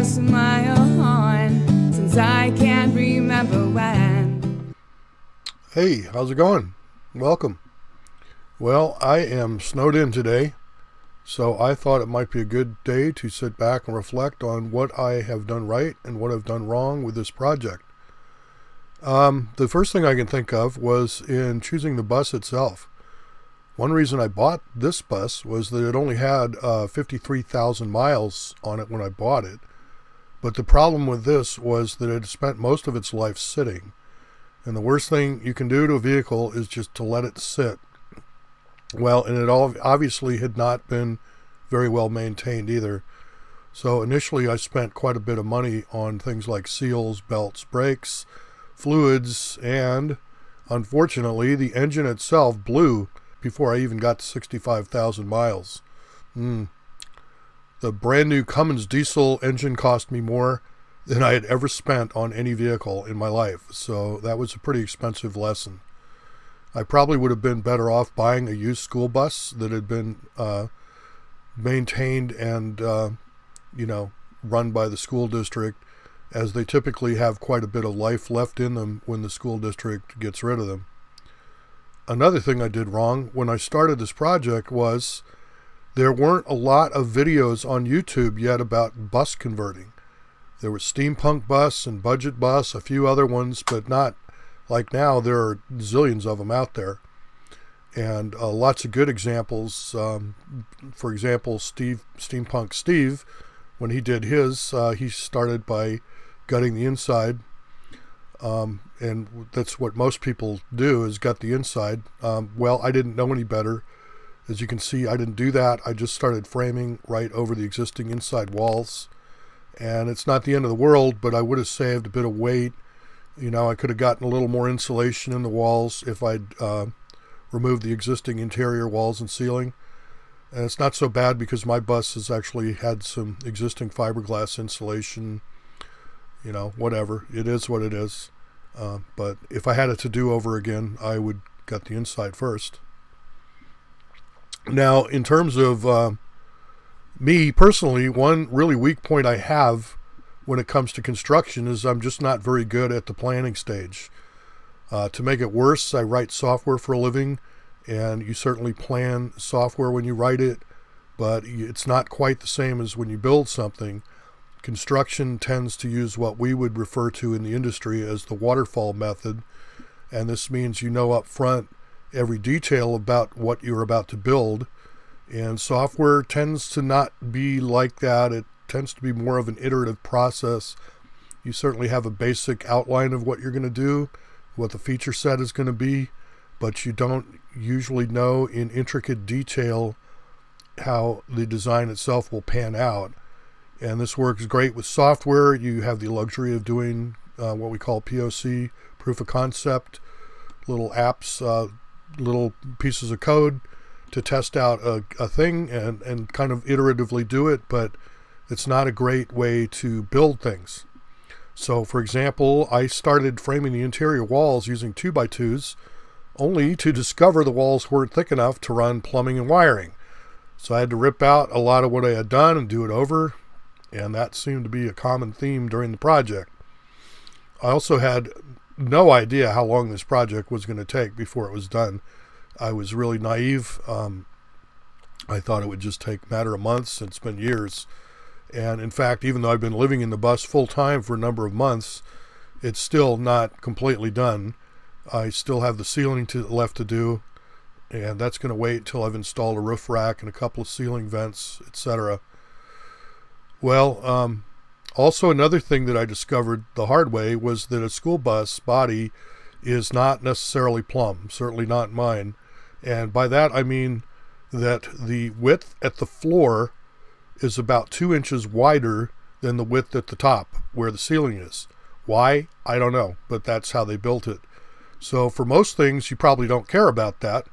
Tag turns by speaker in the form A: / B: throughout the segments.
A: a smile on since I can't remember when.
B: Hey, how's it going? Welcome. Well, I am snowed in today, so I thought it might be a good day to sit back and reflect on what I have done right and what I've done wrong with this project. The first thing I can think of was in choosing the bus itself. One reason I bought this bus was that it only had 53,000 miles on it when I bought it. But the problem with this was that it had spent most of its life sitting. And the worst thing you can do to a vehicle is just to let it sit. Well, and it obviously had not been very well maintained either. So initially I spent quite a bit of money on things like seals, belts, brakes, fluids, and unfortunately the engine itself blew before I even got to 65,000 miles. The brand new Cummins diesel engine cost me more than I had ever spent on any vehicle in my life, so that was a pretty expensive lesson. I probably would have been better off buying a used school bus that had been maintained and run by the school district, as they typically have quite a bit of life left in them when the school district gets rid of them. Another thing I did wrong when I started this project was there weren't a lot of videos on YouTube yet about bus converting. There was Steampunk Bus and Budget Bus, a few other ones, but not like now. There are zillions of them out there. And lots of good examples. For example, Steampunk Steve, when he did his, he started by gutting the inside. And that's what most people do, is gut the inside. Well, I didn't know any better. As you can see, I didn't do that. I just started framing right over the existing inside walls. And it's not the end of the world, but I would have saved a bit of weight. I could have gotten a little more insulation in the walls if I'd removed the existing interior walls and ceiling. And it's not so bad because my bus has actually had some existing fiberglass insulation. Whatever. It is what it is. But if I had it to do over again, I would gut the inside first. Now, in terms of me personally, one really weak point I have when it comes to construction is I'm just not very good at the planning stage. To make it worse, I write software for a living, and you certainly plan software when you write it, but it's not quite the same as when you build something. Construction tends to use what we would refer to in the industry as the waterfall method, and this means you know up front every detail about what you're about to build, and software tends to not be like that. It tends to be more of an iterative process. You certainly have a basic outline of what you're going to do, what the feature set is going to be, but you don't usually know in intricate detail how the design itself will pan out. And this works great with software. You have the luxury of doing what we call POC, proof of concept, little apps, little pieces of code to test out a thing and kind of iteratively do it, but it's not a great way to build things. So, for example, I started framing the interior walls using 2x2s, only to discover the walls weren't thick enough to run plumbing and wiring. So I had to rip out a lot of what I had done and do it over. And that seemed to be a common theme during the project. I also had no idea how long this project was going to take before it was done. I was really naive. I thought it would just take a matter of months. It's been years. And in fact, even though I've been living in the bus full time for a number of months, it's still not completely done. I still have the ceiling left to do, and that's going to wait until I've installed a roof rack and a couple of ceiling vents, etc. Well, also another thing that I discovered the hard way was that a school bus body is not necessarily plumb, certainly not mine. And by that I mean that the width at the floor is about 2 inches wider than the width at the top where the ceiling is. Why? I don't know, but that's how they built it. So for most things, you probably don't care about that.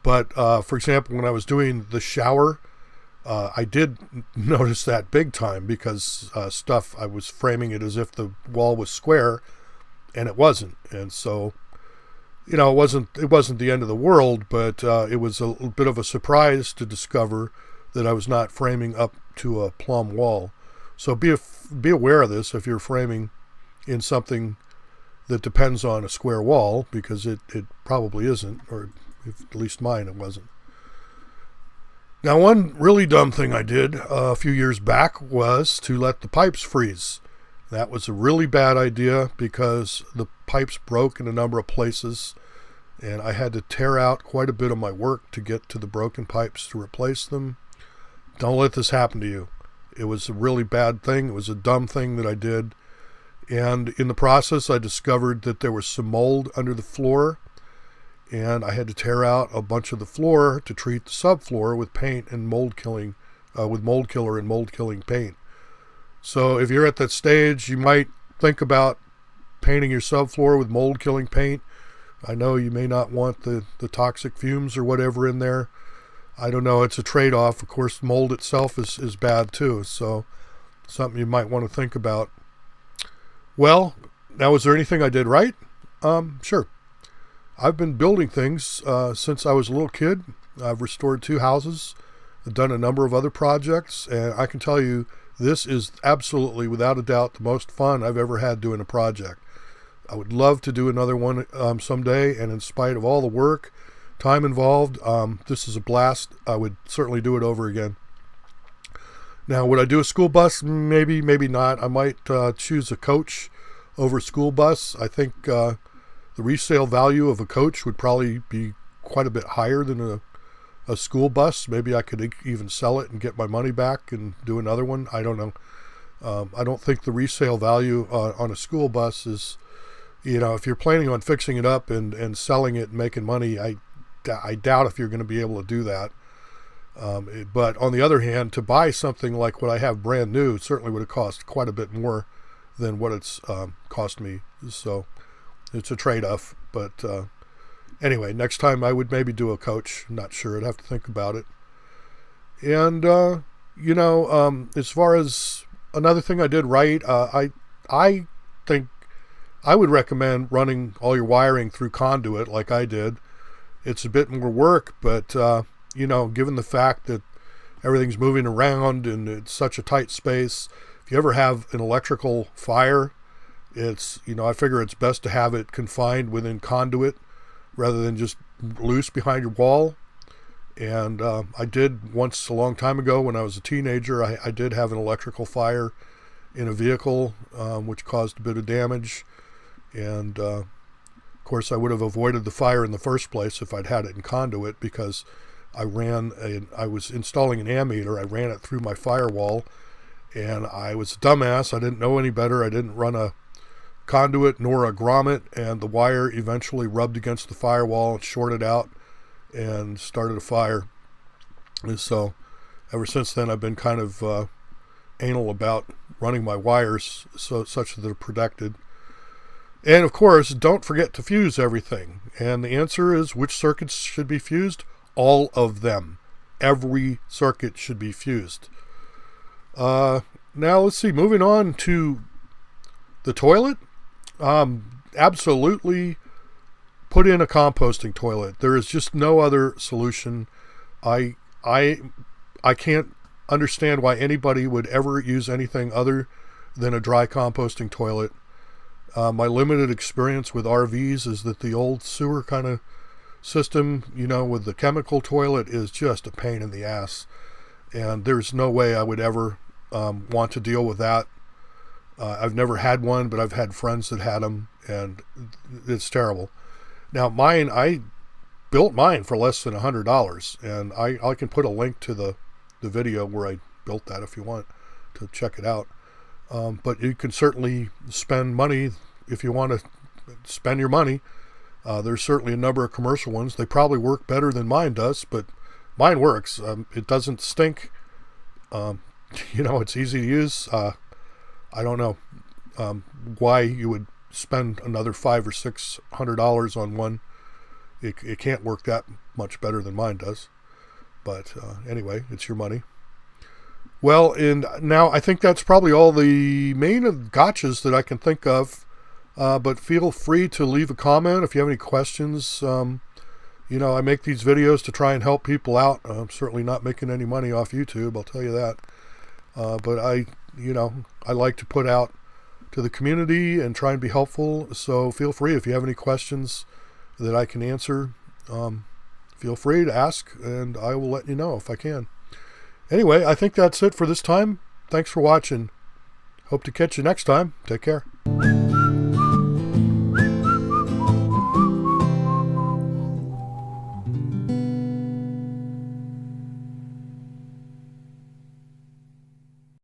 B: But for example, when I was doing the shower, I did notice that big time because I was framing it as if the wall was square, and it wasn't. And so, it wasn't the end of the world, but it was a bit of a surprise to discover that I was not framing up to a plumb wall. So be aware of this if you're framing in something that depends on a square wall, because it probably isn't, or at least mine it wasn't. Now, one really dumb thing I did a few years back was to let the pipes freeze. That was a really bad idea because the pipes broke in a number of places, and I had to tear out quite a bit of my work to get to the broken pipes to replace them. Don't let this happen to you. It was a really bad thing. It was a dumb thing that I did. And in the process, I discovered that there was some mold under the floor, and I had to tear out a bunch of the floor to treat the subfloor with paint and mold killing, with mold killer and mold killing paint. So if you're at that stage, you might think about painting your subfloor with mold killing paint. I know you may not want the toxic fumes or whatever in there. I don't know. It's a trade-off. Of course, mold itself is bad too. So something you might want to think about. Well, now, was there anything I did right? Sure. I've been building things since I was a little kid. I've restored 2 houses. I've done a number of other projects, and I can tell you this is absolutely, without a doubt, the most fun I've ever had doing a project. I would love to do another one someday, and in spite of all the work, time involved, this is a blast. I would certainly do it over again. Now, would I do a school bus? Maybe, maybe not. I might choose a coach over a school bus. I think the resale value of a coach would probably be quite a bit higher than a school bus. Maybe I could even sell it and get my money back and do another one. I don't know. I don't think the resale value on a school bus is, if you're planning on fixing it up and selling it and making money, I doubt if you're going to be able to do that. But on the other hand, to buy something like what I have brand new certainly would have cost quite a bit more than what it's cost me. So it's a trade-off. But anyway, next time I would maybe do a coach. I'm not sure. I'd have to think about it. And, as far as another thing I did right, I think I would recommend running all your wiring through conduit like I did. It's a bit more work, but, given the fact that everything's moving around and it's such a tight space, if you ever have an electrical fire, it's, I figure it's best to have it confined within conduit rather than just loose behind your wall. And I did once a long time ago when I was a teenager, I did have an electrical fire in a vehicle, which caused a bit of damage. And of course, I would have avoided the fire in the first place if I'd had it in conduit, because I was installing an ammeter. I ran it through my firewall, and I was a dumbass. I didn't know any better. I didn't run a conduit nor a grommet, and the wire eventually rubbed against the firewall and shorted out and started a fire. And so ever since then, I've been kind of anal about running my wires such that they're protected. And of course, don't forget to fuse everything. And the answer is, which circuits should be fused? All of them. Every circuit should be fused. Now let's see, moving on to the toilet. Absolutely put in a composting toilet. There is just no other solution. I can't understand why anybody would ever use anything other than a dry composting toilet. My limited experience with RVs is that the old sewer kind of system, with the chemical toilet, is just a pain in the ass. And there's no way I would ever want to deal with that. I've never had one, but I've had friends that had them, and it's terrible. Now, I built mine for less than $100, and I can put a link to the video where I built that if you want to check it out. But you can certainly spend money if you want to spend your money. There's certainly a number of commercial ones. They probably work better than mine does, but mine works. It doesn't stink. It's easy to use. I don't know why you would spend another $500 or $600 on one. It can't work that much better than mine does. But anyway, it's your money. Well, and now I think that's probably all the main gotchas that I can think of. But feel free to leave a comment if you have any questions. I make these videos to try and help people out. I'm certainly not making any money off YouTube, I'll tell you that. But I like to put out to the community and try and be helpful. So feel free, if you have any questions that I can answer, feel free to ask, and I will let you know if I can. Anyway, I think that's it for this time. Thanks for watching. Hope to catch you next time. Take care.